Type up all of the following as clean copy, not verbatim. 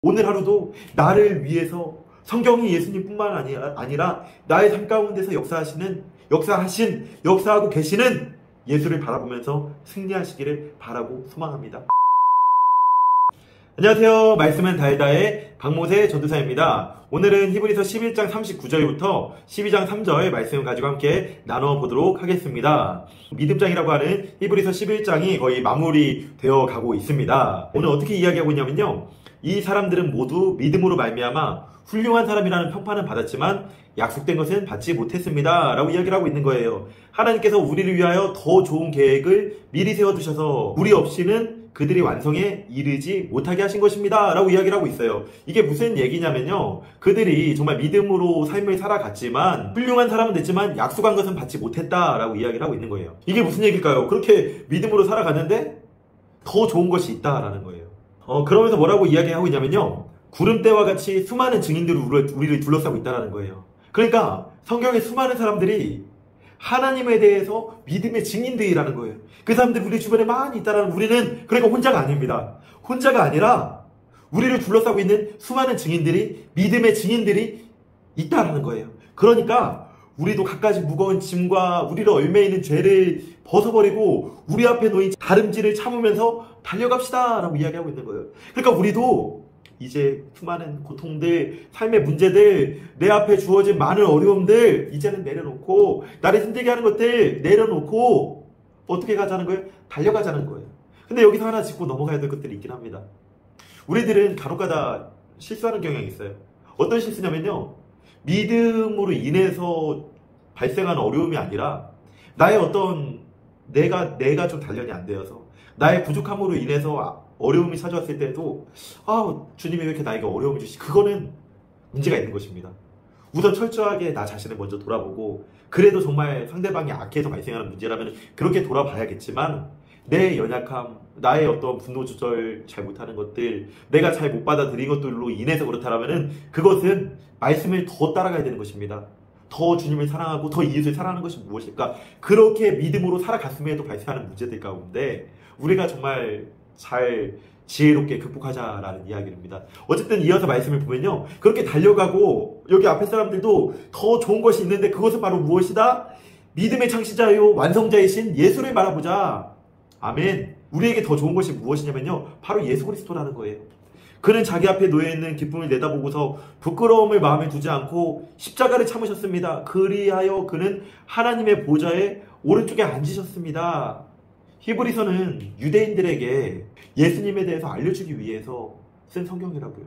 오늘 하루도 나를 위해서 성경이 예수님뿐만 아니라 나의 삶 가운데서 역사하고 계시는 예수를 바라보면서 승리하시기를 바라고 소망합니다. 안녕하세요. 말씀은 달다의 박모세 전도사입니다. 오늘은 히브리서 11장 39절부터 12장 3절 말씀을 가지고 함께 나눠보도록 하겠습니다. 믿음장이라고 하는 히브리서 11장이 거의 마무리되어 가고 있습니다. 오늘 어떻게 이야기하고 있냐면요, 이 사람들은 모두 믿음으로 말미암아 훌륭한 사람이라는 평판은 받았지만 약속된 것은 받지 못했습니다 라고 이야기를 하고 있는 거예요. 하나님께서 우리를 위하여 더 좋은 계획을 미리 세워두셔서 우리 없이는 그들이 완성에 이르지 못하게 하신 것입니다 라고 이야기를 하고 있어요. 이게 무슨 얘기냐면요, 그들이 정말 믿음으로 삶을 살아갔지만 훌륭한 사람은 됐지만 약속한 것은 받지 못했다 라고 이야기를 하고 있는 거예요. 이게 무슨 얘기일까요? 그렇게 믿음으로 살아갔는데 더 좋은 것이 있다라는 거예요. 그러면서 뭐라고 이야기하고 있냐면요, 구름대와 같이 수많은 증인들이 우리를 둘러싸고 있다는 거예요. 그러니까 성경의 수많은 사람들이 하나님에 대해서 믿음의 증인들이라는 거예요. 그 사람들이 우리 주변에 많이 있다는, 우리는 그러니까 혼자가 아닙니다. 혼자가 아니라 우리를 둘러싸고 있는 수많은 증인들이, 믿음의 증인들이 있다는 거예요. 그러니까 우리도 갖가지 무거운 짐과 우리를 얽매이는 죄를 벗어버리고 우리 앞에 놓인 다름질을 참으면서 달려갑시다 라고 이야기하고 있는 거예요. 그러니까 우리도 이제 수많은 고통들, 삶의 문제들, 내 앞에 주어진 많은 어려움들 이제는 내려놓고, 나를 힘들게 하는 것들 내려놓고 어떻게 가자는 거예요? 달려가자는 거예요. 근데 여기서 하나 짚고 넘어가야 될 것들이 있긴 합니다. 우리들은 간혹가다 실수하는 경향이 있어요. 어떤 실수냐면요, 믿음으로 인해서 발생하는 어려움이 아니라 나의 어떤 내가 좀 단련이 안 되어서 나의 부족함으로 인해서 어려움이 찾아왔을 때도 주님이 왜 이렇게 나에게 어려움을 주시지? 그거는 문제가 있는 것입니다. 우선 철저하게 나 자신을 먼저 돌아보고, 그래도 정말 상대방이 악해서 발생하는 문제라면 그렇게 돌아봐야겠지만, 내 연약함, 나의 어떤 분노 조절 잘 못하는 것들, 내가 잘 못 받아들인 것들로 인해서 그렇다면 그것은 말씀을 더 따라가야 되는 것입니다. 더 주님을 사랑하고 더 이웃을 사랑하는 것이 무엇일까? 그렇게 믿음으로 살아갔음에도 발생하는 문제들 가운데 우리가 정말 잘 지혜롭게 극복하자라는 이야기입니다. 어쨌든 이어서 말씀을 보면요, 그렇게 달려가고 여기 앞에 사람들도 더 좋은 것이 있는데 그것은 바로 무엇이다? 믿음의 창시자요 완성자이신 예수를 바라보자. 아멘. 우리에게 더 좋은 것이 무엇이냐면요, 바로 예수 그리스도라는 거예요. 그는 자기 앞에 놓여있는 기쁨을 내다보고서 부끄러움을 마음에 두지 않고 십자가를 참으셨습니다. 그리하여 그는 하나님의 보좌에 오른쪽에 앉으셨습니다. 히브리서는 유대인들에게 예수님에 대해서 알려주기 위해서 쓴 성경이라고요.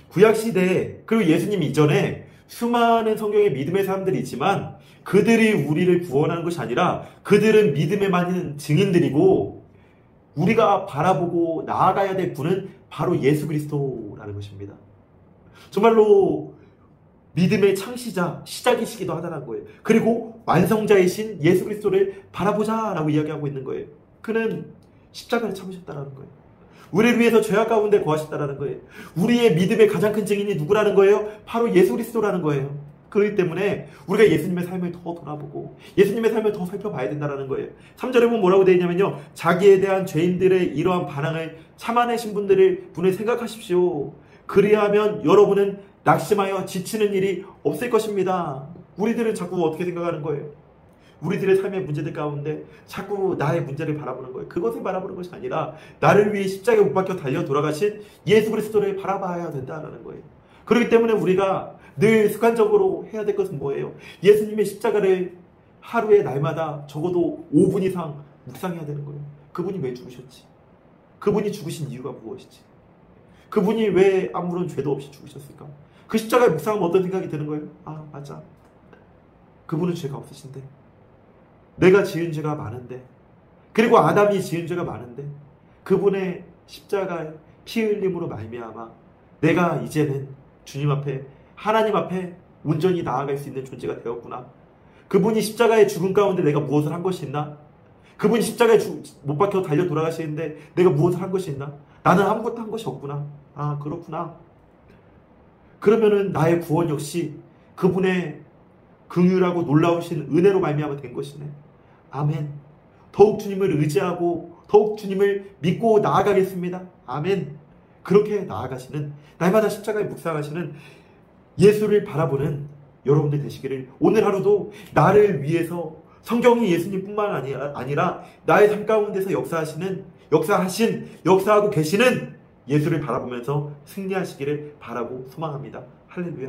구약시대 그리고 예수님 이전에 수많은 성경의 믿음의 사람들이 있지만 그들이 우리를 구원하는 것이 아니라 그들은 믿음에 많은 증인들이고, 우리가 바라보고 나아가야 될 분은 바로 예수 그리스도라는 것입니다. 정말로 믿음의 창시자, 시작이시기도 하다는 거예요. 그리고 완성자이신 예수 그리스도를 바라보자라고 이야기하고 있는 거예요. 그는 십자가를 참으셨다는 거예요. 우리를 위해서 죄악 가운데 거하셨다는 거예요. 우리의 믿음의 가장 큰 증인이 누구라는 거예요? 바로 예수 그리스도라는 거예요. 그렇기 때문에 우리가 예수님의 삶을 더 돌아보고 예수님의 삶을 더 살펴봐야 된다는 거예요. 3절에 보면 뭐라고 되어 있냐면요, 자기에 대한 죄인들의 이러한 반항을 참아내신 분을 생각하십시오. 그리하면 여러분은 낙심하여 지치는 일이 없을 것입니다. 우리들은 자꾸 어떻게 생각하는 거예요? 우리들의 삶의 문제들 가운데 자꾸 나의 문제를 바라보는 거예요. 그것을 바라보는 것이 아니라 나를 위해 십자가에 못 박혀 달려 돌아가신 예수 그리스도를 바라봐야 된다는 거예요. 그렇기 때문에 우리가 늘 습관적으로 해야 될 것은 뭐예요? 예수님의 십자가를 하루에 날마다 적어도 5분 이상 묵상해야 되는 거예요. 그분이 왜 죽으셨지? 그분이 죽으신 이유가 무엇이지? 그분이 왜 아무런 죄도 없이 죽으셨을까? 그 십자가에 묵상하면 어떤 생각이 드는 거예요? 맞아. 그분은 죄가 없으신데, 내가 지은 죄가 많은데, 그리고 아담이 지은 죄가 많은데 그분의 십자가의 피 흘림으로 말미암아 내가 이제는 주님 앞에, 하나님 앞에 온전히 나아갈 수 있는 존재가 되었구나. 그분이 십자가의 죽음 가운데 내가 무엇을 한 것이 있나? 그분이 십자가에 못 박혀 달려 돌아가시는데 내가 무엇을 한 것이 있나? 나는 아무것도 한 것이 없구나. 그렇구나. 그러면은 나의 구원 역시 그분의 긍휼하고 놀라우신 은혜로 말미암아 된 것이네. 아멘. 더욱 주님을 의지하고 더욱 주님을 믿고 나아가겠습니다. 아멘. 그렇게 나아가시는, 날마다 십자가에 묵상하시는 예수를 바라보는 여러분들 되시기를, 오늘 하루도 나를 위해서 성경이 예수님뿐만 아니라 나의 삶 가운데서 역사하고 계시는 예수를 바라보면서 승리하시기를 바라고 소망합니다. 할렐루야.